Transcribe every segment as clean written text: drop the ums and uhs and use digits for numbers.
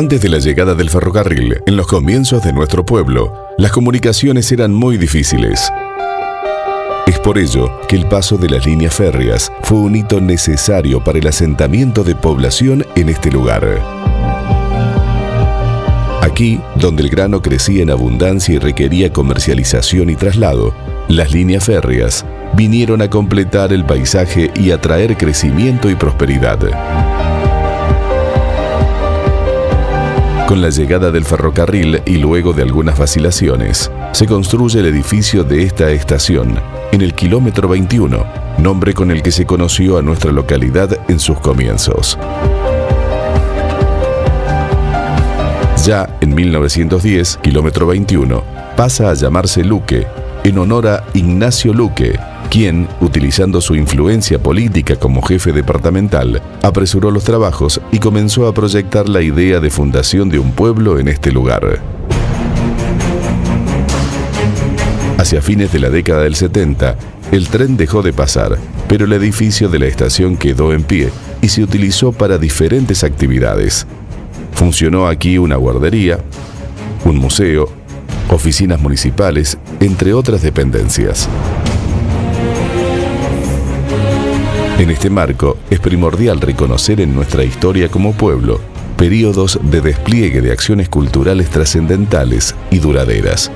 Antes de la llegada del ferrocarril, en los comienzos de nuestro pueblo, las comunicaciones eran muy difíciles. Es por ello que el paso de las líneas férreas fue un hito necesario para el asentamiento de población en este lugar. Aquí, donde el grano crecía en abundancia y requería comercialización y traslado, las líneas férreas vinieron a completar el paisaje y a traer crecimiento y prosperidad. Con la llegada del ferrocarril y luego de algunas vacilaciones, se construye el edificio de esta estación, en el kilómetro 21, nombre con el que se conoció a nuestra localidad en sus comienzos. Ya en 1910, kilómetro 21, pasa a llamarse Luque, en honor a Ignacio Luque, quien, utilizando su influencia política como jefe departamental, apresuró los trabajos y comenzó a proyectar la idea de fundación de un pueblo en este lugar. Hacia fines de la década del 70, el tren dejó de pasar, pero el edificio de la estación quedó en pie y se utilizó para diferentes actividades. Funcionó aquí una guardería, un museo, oficinas municipales, entre otras dependencias. En este marco, es primordial reconocer en nuestra historia como pueblo períodos de despliegue de acciones culturales trascendentales y duraderas.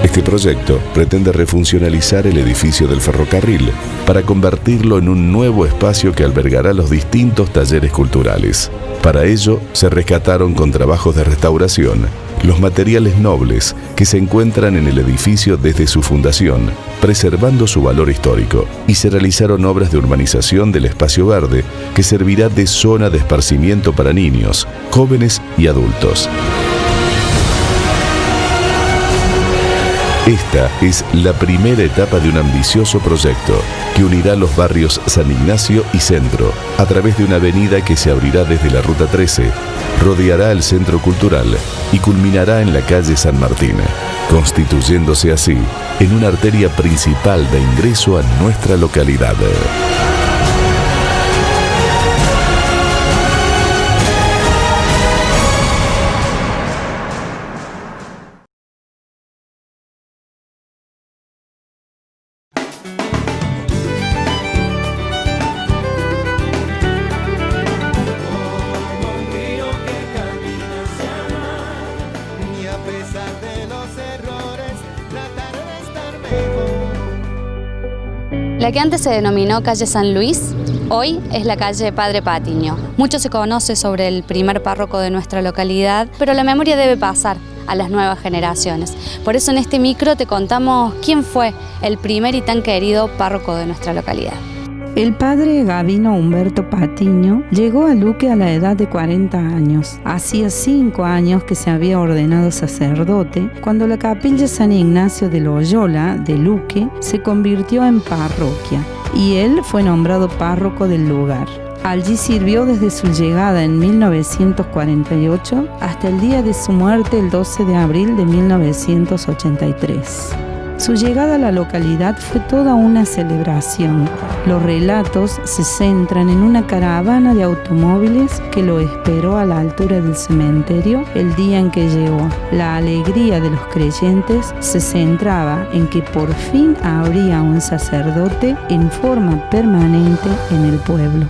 Este proyecto pretende refuncionalizar el edificio del ferrocarril para convertirlo en un nuevo espacio que albergará los distintos talleres culturales. Para ello, se rescataron con trabajos de restauración los materiales nobles que se encuentran en el edificio desde su fundación, preservando su valor histórico, y se realizaron obras de urbanización del espacio verde que servirá de zona de esparcimiento para niños, jóvenes y adultos. Esta es la primera etapa de un ambicioso proyecto que unirá los barrios San Ignacio y Centro a través de una avenida que se abrirá desde la Ruta 13, rodeará el centro cultural y culminará en la calle San Martín, constituyéndose así en una arteria principal de ingreso a nuestra localidad. La que antes se denominó calle San Luis, hoy es la calle Padre Patiño. Mucho se conoce sobre el primer párroco de nuestra localidad, pero la memoria debe pasar a las nuevas generaciones. Por eso en este micro te contamos quién fue el primer y tan querido párroco de nuestra localidad. El padre Gavino Humberto Patiño llegó a Luque a la edad de 40 años. Hacía 5 años que se había ordenado sacerdote cuando la capilla San Ignacio de Loyola de Luque se convirtió en parroquia y él fue nombrado párroco del lugar. Allí sirvió desde su llegada en 1948 hasta el día de su muerte el 12 de abril de 1983. Su llegada a la localidad fue toda una celebración. Los relatos se centran en una caravana de automóviles que lo esperó a la altura del cementerio el día en que llegó. La alegría de los creyentes se centraba en que por fin habría un sacerdote en forma permanente en el pueblo.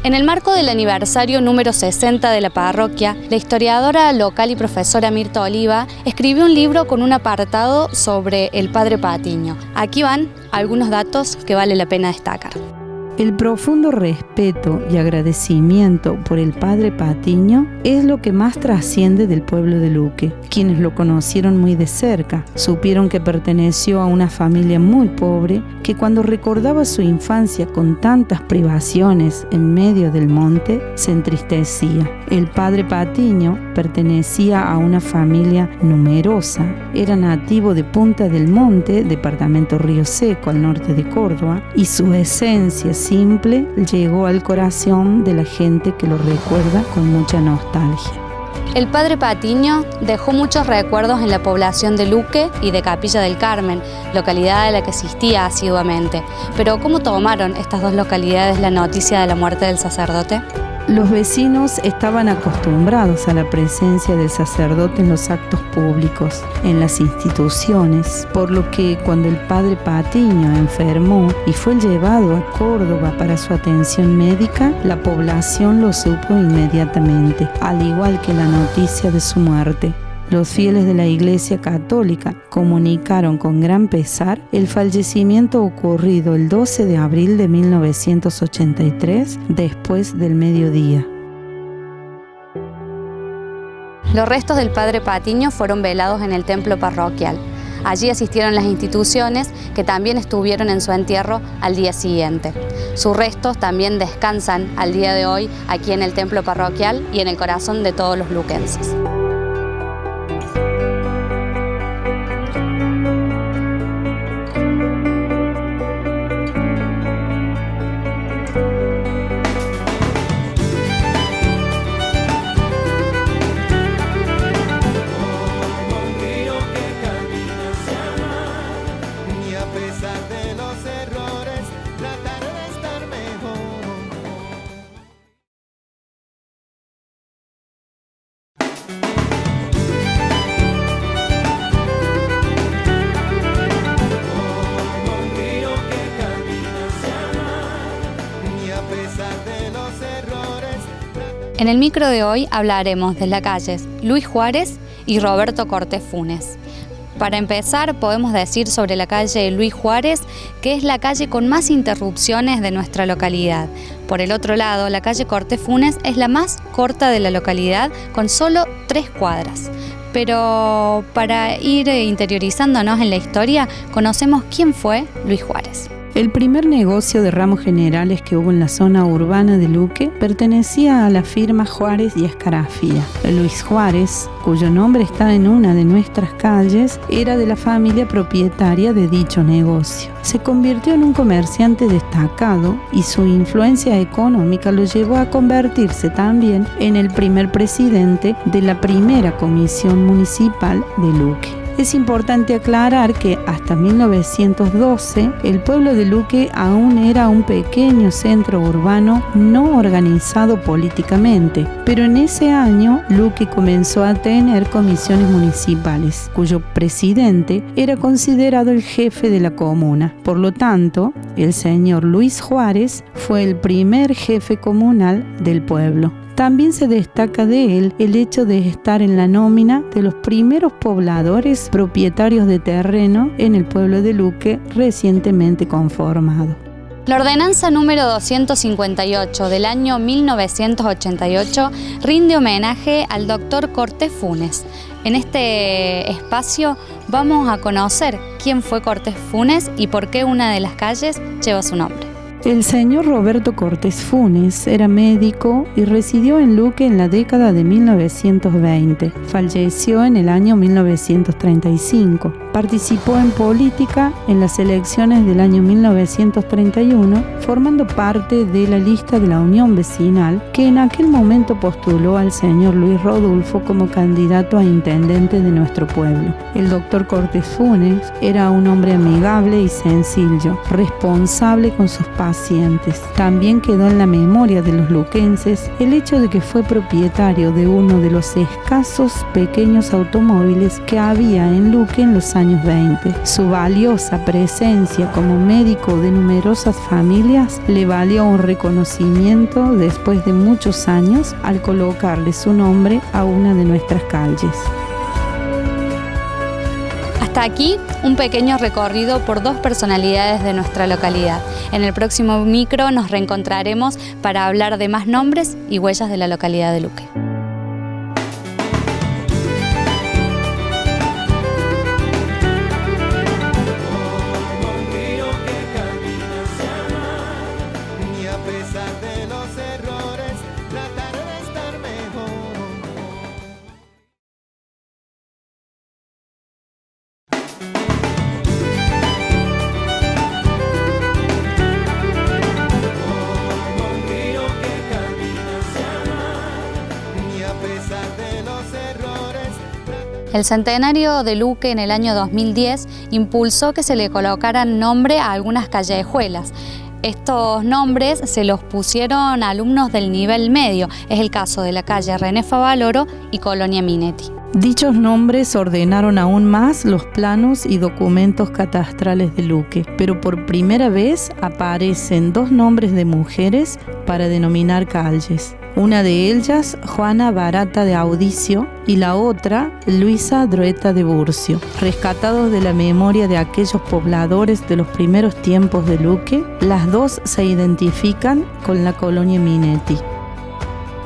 En el marco del aniversario número 60 de la parroquia, la historiadora local y profesora Mirta Oliva escribió un libro con un apartado sobre el Padre Patiño. Aquí van algunos datos que vale la pena destacar. El profundo respeto y agradecimiento por el padre Patiño es lo que más trasciende del pueblo de Luque. Quienes lo conocieron muy de cerca supieron que perteneció a una familia muy pobre que cuando recordaba su infancia con tantas privaciones en medio del monte se entristecía. El padre Patiño pertenecía a una familia numerosa. Era nativo de Punta del Monte, departamento Río Seco, al norte de Córdoba, y su esencia simple llegó al corazón de la gente que lo recuerda con mucha nostalgia. El padre Patiño dejó muchos recuerdos en la población de Luque y de Capilla del Carmen, localidad a la que asistía asiduamente. Pero ¿cómo tomaron estas dos localidades la noticia de la muerte del sacerdote? Los vecinos estaban acostumbrados a la presencia del sacerdote en los actos públicos, en las instituciones, por lo que cuando el padre Patiño enfermó y fue llevado a Córdoba para su atención médica, la población lo supo inmediatamente, al igual que la noticia de su muerte. Los fieles de la Iglesia Católica comunicaron con gran pesar el fallecimiento ocurrido el 12 de abril de 1983, después del mediodía. Los restos del padre Patiño fueron velados en el templo parroquial. Allí asistieron las instituciones que también estuvieron en su entierro al día siguiente. Sus restos también descansan al día de hoy aquí en el templo parroquial y en el corazón de todos los luquenses. En el micro de hoy hablaremos de las calles Luis Juárez y Roberto Cortés Funes. Para empezar, podemos decir sobre la calle Luis Juárez que es la calle con más interrupciones de nuestra localidad. Por el otro lado, la calle Cortés Funes es la más corta de la localidad, con solo 3 cuadras. Pero para ir interiorizándonos en la historia, conocemos quién fue Luis Juárez. El primer negocio de ramos generales que hubo en la zona urbana de Luque pertenecía a la firma Juárez y Escarafía. Luis Juárez, cuyo nombre está en una de nuestras calles, era de la familia propietaria de dicho negocio. Se convirtió en un comerciante destacado y su influencia económica lo llevó a convertirse también en el primer presidente de la primera comisión municipal de Luque. Es importante aclarar que hasta 1912 el pueblo de Luque aún era un pequeño centro urbano no organizado políticamente, pero en ese año Luque comenzó a tener comisiones municipales, cuyo presidente era considerado el jefe de la comuna. Por lo tanto, el señor Luis Juárez fue el primer jefe comunal del pueblo. También se destaca de él el hecho de estar en la nómina de los primeros pobladores propietarios de terreno en el pueblo de Luque recientemente conformado. La ordenanza número 258 del año 1988 rinde homenaje al doctor Cortés Funes. En este espacio vamos a conocer quién fue Cortés Funes y por qué una de las calles lleva su nombre. El señor Roberto Cortés Funes era médico y residió en Luque en la década de 1920. Falleció en el año 1935. Participó en política en las elecciones del año 1931, formando parte de la lista de la Unión Vecinal, que en aquel momento postuló al señor Luis Rodulfo como candidato a intendente de nuestro pueblo. El doctor Cortés Funes era un hombre amigable y sencillo, responsable con sus pacientes. También quedó en la memoria de los luquenses el hecho de que fue propietario de uno de los escasos pequeños automóviles que había en Luque en los años 20. Su valiosa presencia como médico de numerosas familias le valió un reconocimiento después de muchos años al colocarle su nombre a una de nuestras calles. Hasta aquí un pequeño recorrido por 2 personalidades de nuestra localidad. En el próximo micro nos reencontraremos para hablar de más nombres y huellas de la localidad de Luque. El centenario de Luque en el año 2010 impulsó que se le colocaran nombre a algunas callejuelas. Estos nombres se los pusieron alumnos del nivel medio. Es el caso de la calle René Favaloro y Colonia Minetti. Dichos nombres ordenaron aún más los planos y documentos catastrales de Luque, pero por primera vez aparecen 2 nombres de mujeres para denominar calles. Una de ellas, Juana Barata de Audicio, y la otra, Luisa Drueta de Burcio. Rescatados de la memoria de aquellos pobladores de los primeros tiempos de Luque, las 2 se identifican con la Colonia Minetti.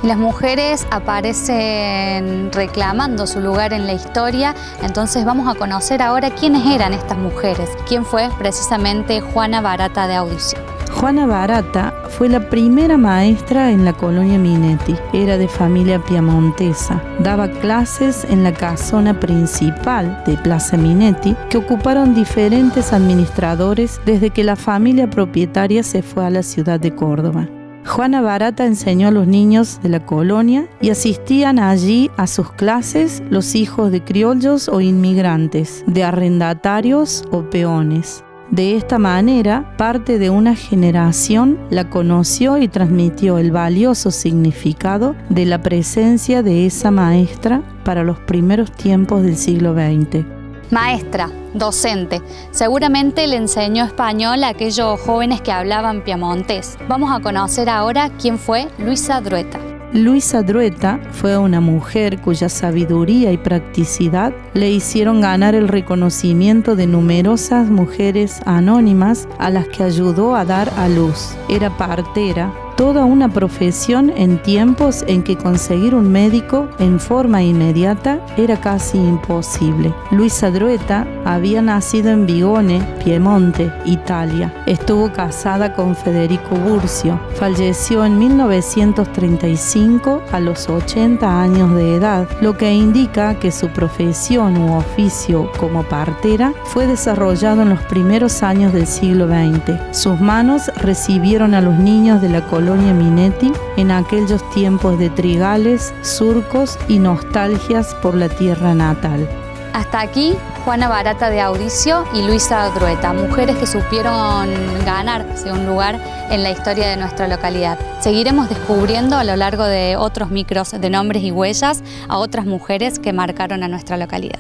Las mujeres aparecen reclamando su lugar en la historia, entonces vamos a conocer ahora quiénes eran estas mujeres. ¿Quién fue precisamente Juana Barata de Audicio? Juana Barata fue la primera maestra en la Colonia Minetti. Era de familia piamontesa. Daba clases en la casona principal de Plaza Minetti, que ocuparon diferentes administradores desde que la familia propietaria se fue a la ciudad de Córdoba. Juana Barata enseñó a los niños de la colonia y asistían allí a sus clases los hijos de criollos o inmigrantes, de arrendatarios o peones. De esta manera, parte de una generación la conoció y transmitió el valioso significado de la presencia de esa maestra para los primeros tiempos del siglo XX. Maestra, docente, seguramente le enseñó español a aquellos jóvenes que hablaban piamontés. Vamos a conocer ahora quién fue Luisa Drueta. Luisa Drueta fue una mujer cuya sabiduría y practicidad le hicieron ganar el reconocimiento de numerosas mujeres anónimas a las que ayudó a dar a luz. Era partera, toda una profesión en tiempos en que conseguir un médico en forma inmediata era casi imposible. Luisa Drueta había nacido en Vigone, Piemonte, Italia. Estuvo casada con Federico Burcio. Falleció en 1935 a los 80 años de edad, lo que indica que su profesión u oficio como partera fue desarrollado en los primeros años del siglo XX. Sus manos recibieron a los niños de la colonia Minetti en aquellos tiempos de trigales, surcos y nostalgias por la tierra natal. Hasta aquí, Juana Barata de Audicio y Luisa Drueta, mujeres que supieron ganarse un lugar en la historia de nuestra localidad. Seguiremos descubriendo a lo largo de otros micros de nombres y huellas a otras mujeres que marcaron a nuestra localidad.